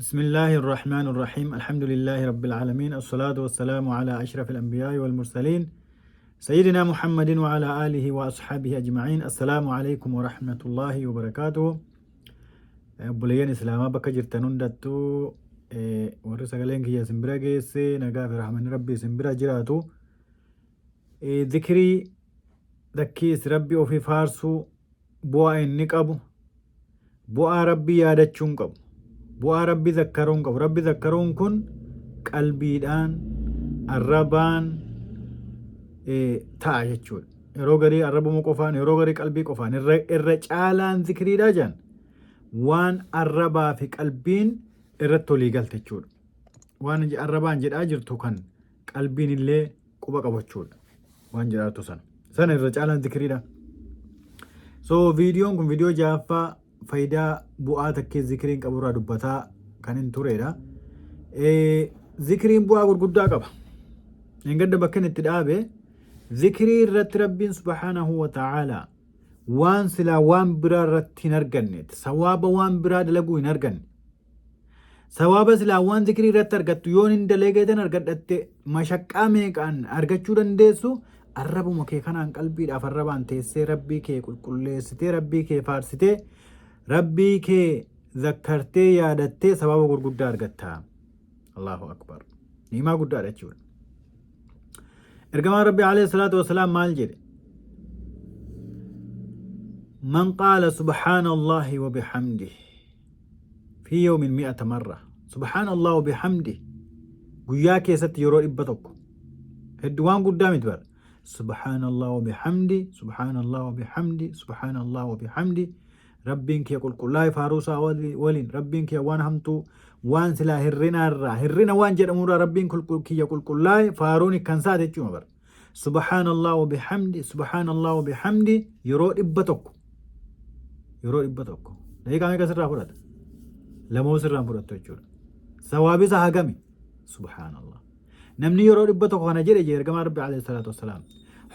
بسم الله الرحمن الرحيم الحمد لله رب العالمين الصلاة والسلام على أشرف الأنبياء والمرسلين سيدنا محمد وعلى آله وأصحابه أجمعين السلام عليكم ورحمة الله وبركاته بليان إسلاما بك جرتنون داتو ورسا قلين كي سنبرا جيسي نقا في رحمن ربي سنبرا جراتو ذكري ذكيس ربي وفي فارسو بوا إنك أبو بوا ربي يادتشون قبو bu'aa rabbi zakkaruun qabu. Rabbi zakkaruun kun qalbiidhaan arrabaan ta'a jechuudha. Yeroo garii arrabuma qofaan yeroo garii qalbii qofaan irra caalaan zikriidha jedhan waan arrabaa fi qalbiin irratti walii galte jechuudha. Waan arrabaan jedhaa jirtu kan qalbiin illee quba qabachuudha. Waan jedhaatu sana irra caalaan zikriidha. So viidiyoon kun viidiyoo jaaffaa faayidaa bu'aa takkee zikriin qaburraa dubbataa kan hin turedha. Zikriin bu'aa gurguddaa qaba. Hin gadda bakka itti dhaabe zikrii irratti rabbiin subhaanahu wa ta'aalaa waan silaa waan biraa irratti hin arganne sawaaba waan biraa dalaguu hin arganne sawaaba silaa waan zikrii irratti argattu yoon hin dalageetan argadhatte mashaqqaa meeqaan argachuu dandeessu arrabuma kee kanaan qalbiidhaaf arrabaan teessee rabbii kee qulqulleessitee rabbii kee faarsitee rabbii kee zakkartee yaadattee sababa gurguddaa argatta. Allahu akbar. Niimaa guddaadha jechuudha. Ergamaan rabbii alayhi salaatu wasalaam maal jedhe? Man qaala subhaanallahi wa bihamdihi fi yawmin mi'ata marra. Subhaanallah wa bihamdihi guyyaa keessatti yeroo 100 hedduu waan guddaa miti bara. Subhaanallah wa bihamdihi subhaanallah wa bihamdihi subhaanallah wa bihamdihi rabbiin kee qulqullaa'e faaruusaa waliin rabbiin kee waan hamtuu waan silaa hirrina waan jedhamurraa rabbiin kiyya qulqullaa'e faaruun kan saate jechuudha bara. Subhaanallah wa bihamdi subhaanallah wa bihamdi yeroo 100 daqiiqaa meeqa sirraa fudhata? Lamoo sirraan fudhattu jechuudha. Sawaabisa hagami? Subhaanallah. Namni yeroo 100 kana jedhe ergamaa rabbi alayhi salaatu wassalaam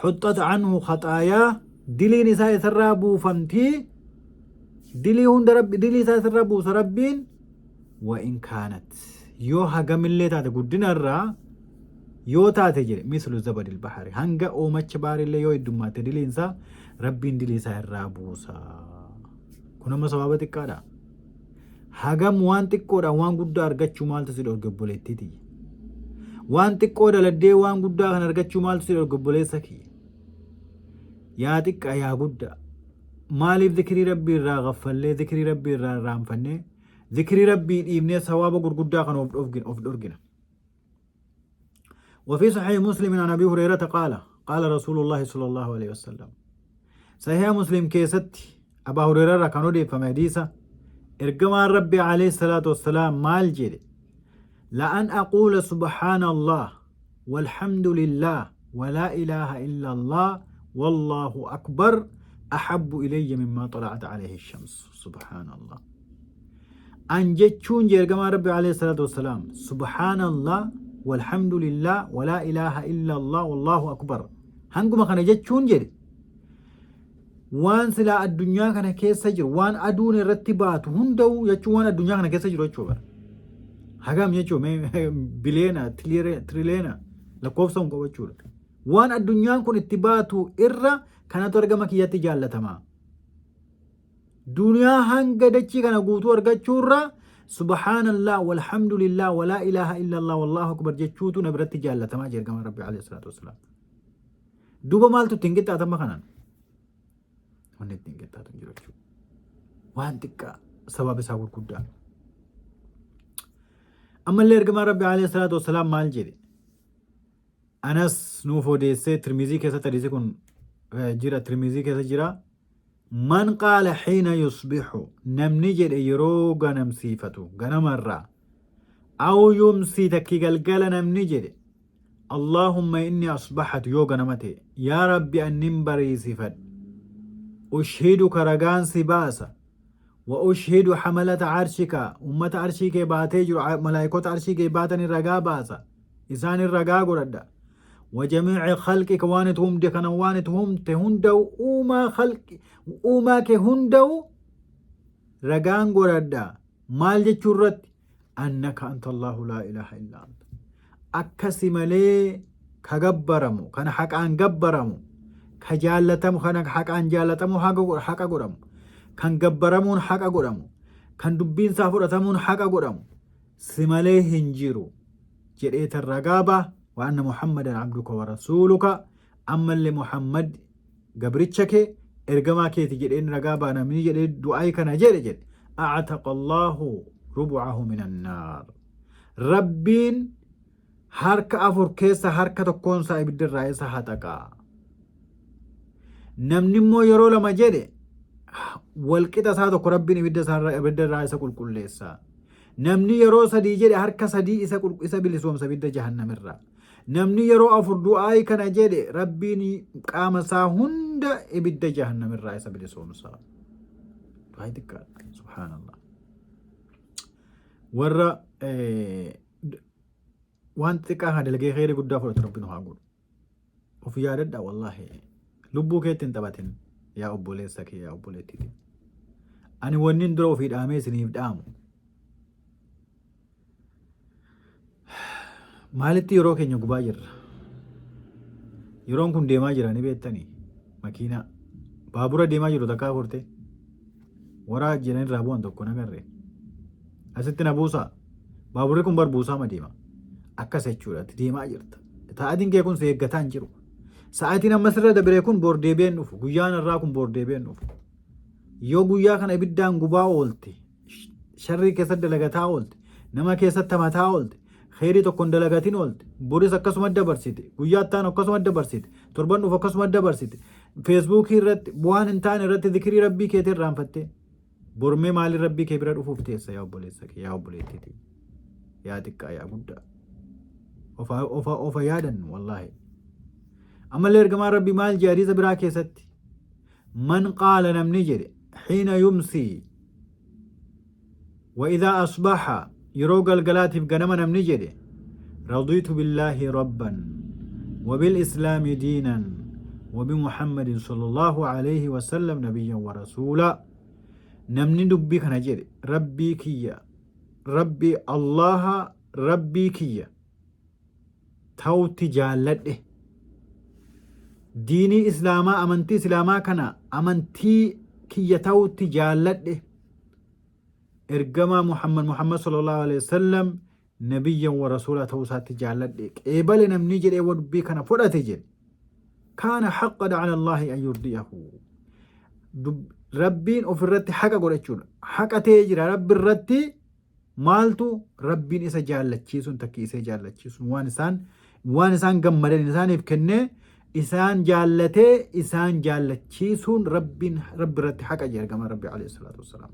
huxxat anhu khaxaayaa diliin isaa isarraa buufamtii dilii hunda rabbi dilii isaa sirra buusa rabbiin wa in kaanat yoo hagamillee taate guddinarraa yoo taate jedhe mislu zabadil bahari hanga oomacha baarillee yoo heddummaate diliin isaa rabbiin dilii isaa irraa buusa. Kun amma sababa xiqqaadha. Hagam waan xiqqoodha waan guddaa argachuu maaltu si dhorge obboleettiiti? Waan xiqqoo daladdee waan guddaa kan argachuu maaltu si dhorge obboleessa kiyya? Yaa xiqqaa yaa guddaa maaliif zikrii rabbii irraa gaffallee zikrii rabbii irraa irraanfannee zikrii rabbii dhiibnee sawaaba gurguddaa kan of dhorgina. وفي صحيح مسلم عن أبي هريرة قال رسول الله صلى الله عليه وسلم صحيح مسلم كيست أبا هريرة كانوا دي فمديسة إرجما ربي عليه الصلاة والسلام مال جري لأن أقول سبحان الله والحمد لله ولا إله إلا الله والله أكبر أحب إلي مما طلعت عليه الشمس. سبحان الله. أنجتشون جرجما ربي عليه الصلاة والسلام سبحان الله والحمد لله ولا إله إلا الله والله أكبر. هنقوم خنا جتشون جري. وان سلا الدنيا كنا كيس سجر وان أدون الرتبات هندو يجوان الدنيا كنا كيس سجر وشوبر. هجام يجوا بلينا تريلينا لكوفسون كوبشور. وان الدنيا كن اتباتو إرّا kanatu argama kiyyatti jaallatamaa. Duniyaa hanga dachii kana guutuu argachuurra subhaanallah walhamdulillah walaa ilaaha illallah wallahu akbar jechuutu na biratti jaallatamaa ergama rabbi alayhi salaatu wassalaam. Duuba maaltu ittiin qixxaatama kanaan? Wanni ittiin qixxaatu hin jiru jechuudha. Waan xiqqaa sababa isaa gurguddaa. Ammallee ergama rabbi alayhi salaatu wassalaam maal jedhe? Anas nuuf odeessee Tirmizii keessatti hadiisni kun jira Tirmizii keessa jira. Man qaala xiina yusbixu namni jedhe yeroo ganamsiifatu ganamarraa aw yumsii takki galgala namni jedhe Allahumma inni asbaxatu yoo ganamate yaa rabbi annin bariisifadhe ushhiduka ragaan si baasa wa ushhidu xamalata carshika ummata arshii kee baatee jiru malaayikota arshii kee baatanii ragaa baasa isaanin ragaa godhadha وجميع خلقك وانتهم دكنا وانتهم تهندو وما خلق وما كهندو رجان قردا maal jechuurratti annaka anta allahu laa ilaaha illaa anta akkasi malee ka gabbaramu kana haqaan gabbaramu ka jaallatamu kana haqaan jaallatamu haqa godhamu kan gabbaramuun haqa godhamu kan dubbiinsaa fudhatamuun haqa godhamu si malee hin jiru jedheetan ragaa ba'a wa anna muhammadan abduka wa rasuuluka ammallee muhammad gabricha kee ergamaa keeti jedheen ragaa ba'a namni jedhee du'aay kana jedhe a'taqa allahu rubucahu min annaar rabbiin harka afur keessa harka tokkoonsaa ibiddarraa isa haxaqaa namni immoo yeroo lama jedhe walqixa isaa tokko rabbiin ibiddarraa isa qulqulleessa namni yeroo sadii jedhe harka sadii isa bilisoomsa ibidda jahannamirraa namni yeroo afur du'aay kana jedhe rabbiin qaama isaa hunda ibidda jahannamirraa isa bilisoomsa du'aay xiqqaadha subhaanallah warra waan xiqqaa haa dalagee kheyri guddaa fudhatu rabbiin haa godhu of yaadadha wallaahi lubbuu keetti hin taphatin yaa obboleessa kee yaa obboleettiiti ani wannin dura ofii dhaamee isiniif dhaamu maalitti yeroo keenya gubaa jirra yeroon kun deemaa jira ni beektanii makiinaa baabura deemaa jiru takkaa furte waraa jiran irraa bu'an tokko nagarre asitti na buusaa baaburri kun bar buusaa ma deema akkas jechuudha deemaa jirta sa'aatiin kee kun si eeggataa hin jiru sa'aatiin ammas irra dabree kun boor deebi'een dhufu guyyaan irraa kun boor deebi'een dhufu yoo guyyaa kana ibiddaan gubaa oolte sharrii keessatti dalagataa oolte nama keessatti hamataa oolte kheyrii tokkoon dalagatiin oolte boris akkasuma dabarsite guyyaa ittaan akkasuma dabarsite torban dhufu akkasuma dabarsite feesbuukii irratti bu'aan hin taane irratti zikirii rabbii keetii irraanfatte bormee maalii rabbii kee bira dhufuuf teessa yaa obboleessa kee yaa obboleettiiti yaa xiqqaa yaa guddaa ofa yaadan wallaahi ammallee ergamaan rabbii maal jedhe hadiisa biraa keessatti man qaala namni jedhe xiina yumsii wa idaa asbaxa yeroo galgalaatiif ganama namni jedhe radiitu billaahi rabban وبالإسلام دينا وبمحمد صلى الله عليه وسلم نبيا ورسولا نمني دبي كان جري ربي كيا ربي الله ربي كيا توتي جالده ديني إسلاما أمنتي إسلاما كان أمنتي كيا توتي جالده إرجما محمد صلى الله عليه وسلم نبيا ورسولا توسات جالده قبل نمني جري ودبي كان فرأتي جري كان حقا على الله أن يرضيه ربين أفرت حقا قرأتشون حقا تيجر رب الرتي مالتو ربين إسا جالتشيسون تكي إسا جالتشيسون وانسان قمرين إنسان يفكنه إسان جالته إسان جالتشيسون رب الرتي حقا جير كما ربي عليه الصلاة والسلام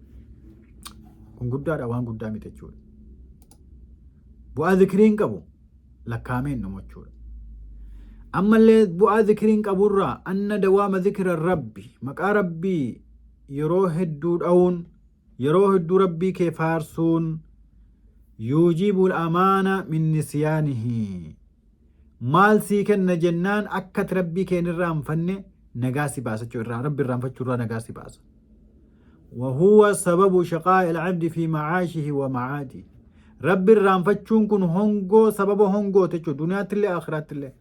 كن قدار أوان قدامي تجول بؤا ذكرين قبو لكامين نموتشول أما اللي بؤا ذكرين قبورا أن دوام ذكر الرب مقا ربي يروح الدود أون يروح الدود ربي كفارسون يجيب الأمانة من نسيانه مال سيكن جنان أكت ربي كين الرام فن نقاسي باسا ربي الرام فتشورا نقاسي باسا وهو سبب شقاء العبد في معاشه ومعاده ربي الرام فتشون كن هنغو سبب هنغو تشو دنيا تلي آخرات تلي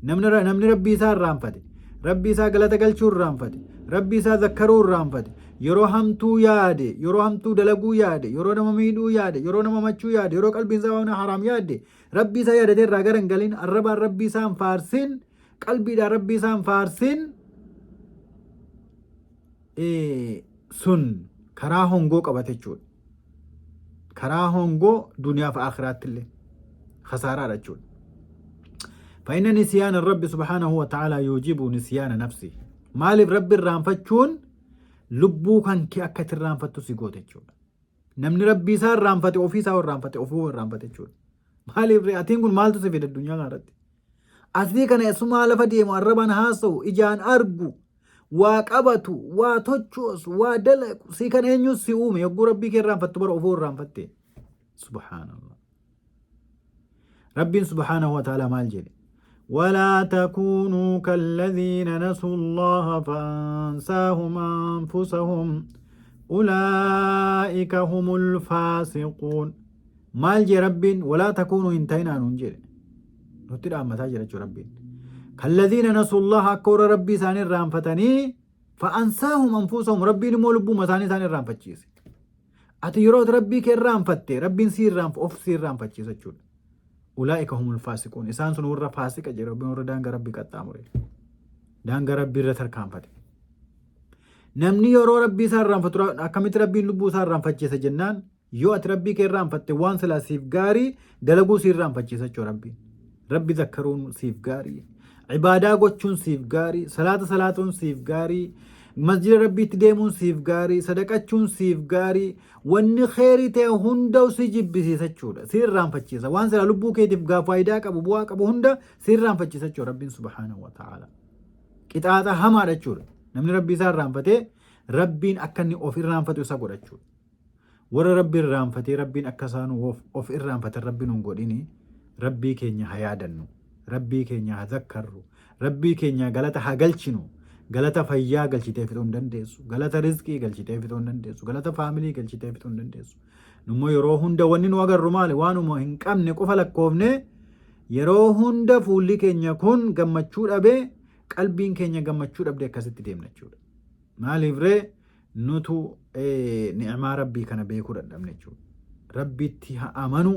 namni rabbii isaa irraanfate rabbii isaa galata galchuu irraanfate rabbii isaa zakkaruu irraanfate yeroo hamtuu yaade yeroo hamtuu dalaguu yaade yeroo nama miidhuu yaade yeroo nama machuu yaade yeroo qalbiin isaa waan haraam yaade rabbii isaa yaadate irraa gara hin galin arrabaan rabbii isaa hin faarsin qalbiidhaan rabbii isaa hin faarsin sun karaa hongoo qabate jechuudha karaa hongoo duniyaa fi aakhiraatti illee khasaaraadha jechuudha فإن نسيان الرب سبحانه وتعالى يوجب نسيان نفسه مالف رب الرانفتشون لبو كان كي أكت الرانفتو سيقوتشون نمني ربي سار رانفتي أوفي سار رانفتي أوفو رانفتشون مالف رئاتين كن مالتو سفيد الدنيا غارت أسلي كان اسمها لفتي مؤربان هاسو إجان أرقو واقبتو واتوچوس ودلق سيكن ينيو سيومي يقو ربي كي رانفتو بر أوفو رانفتي سبحان الله ربي سبحانه وتعالى مال جري ولا تكونوا كالذين نسوا الله فأنساهم أنفسهم أولئك هم الفاسقون maal jee rabbiin walaa takuunuu hin ta'inaa nuun jedhe nutti dhaammataa jira jechuu rabbiin kalladhiina nasullaha akka warra rabbii isaanii irraanfatanii fa'ansaahum anfusahum rabbiin immoo lubbuma isaanii irraanfachiise ati yeroo rabbii kee irraanfatte rabbiin of si irraanfachiisa jechuudha ulaa'ika humul faasiquun isaan sun warra faasiqa jedhe rabbiin warra daangaa rabbii qaxxaamure daangaa rabbii irra tarkaanfate namni yeroo rabbii isaa irraanfatu akkamitti rabbiin lubbuu isaa irraanfachiisa jennaan yoo ati rabbii kee irraanfatte waan silaa siif gaarii dalaguu si irraanfachiisa jechuudha rabbiin rabbi zakkaruun siif gaarii ibaadaa gochuun siif gaarii salaatuun siif gaarii masjida rabbiitti deemuun siif gaarii sadaqachuun siif gaarii wanni khairii ta'e hunda si jibbisiisa jechuudha si irraanfachiisa waan silaa lubbuu keetiif faayidaa qabu bu'aa qabu hunda si irraanfachiisa jechuudha rabbiin subhaanahu wa ta'ala qixaaxa hamaadha jechuudha namni rabbii isaa irraanfatee rabbiin akka inni of irraanfatu isa godha jechuudha warra rabbii irraanfatee rabbiin akka isaan of irraanfatan rabbiin hin godhini rabbii keenya haa yaadannu rabbii keenya haa zakkarru rabbii keenya galata haa galchinu galata fayyaa galchitee fixuu hin dandeessu galata rizqii galchitee fixuu hin dandeessu galata faamilii galchitee fixuu hin dandeessu nummoo yeroo hunda wanni nu agarru maali waanuma hin qabne qofa lakkoofne yeroo hunda fuulli keenya kun gammachuu dhabee qalbiin keenya gammachuu dhabde akkasitti deemna jechuudha maaliif ree nutu ni'maa rabbii kana beekuu dadhabne jechuudha rabbitti haa amanu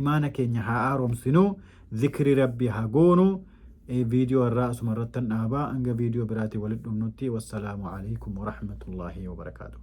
imaana keenya haa haaromsinu zikri rabbii haa goonu فيديو الرأس مرة أبا أنجا فيديو براتي ولد أمنتي والسلام عليكم ورحمة الله وبركاته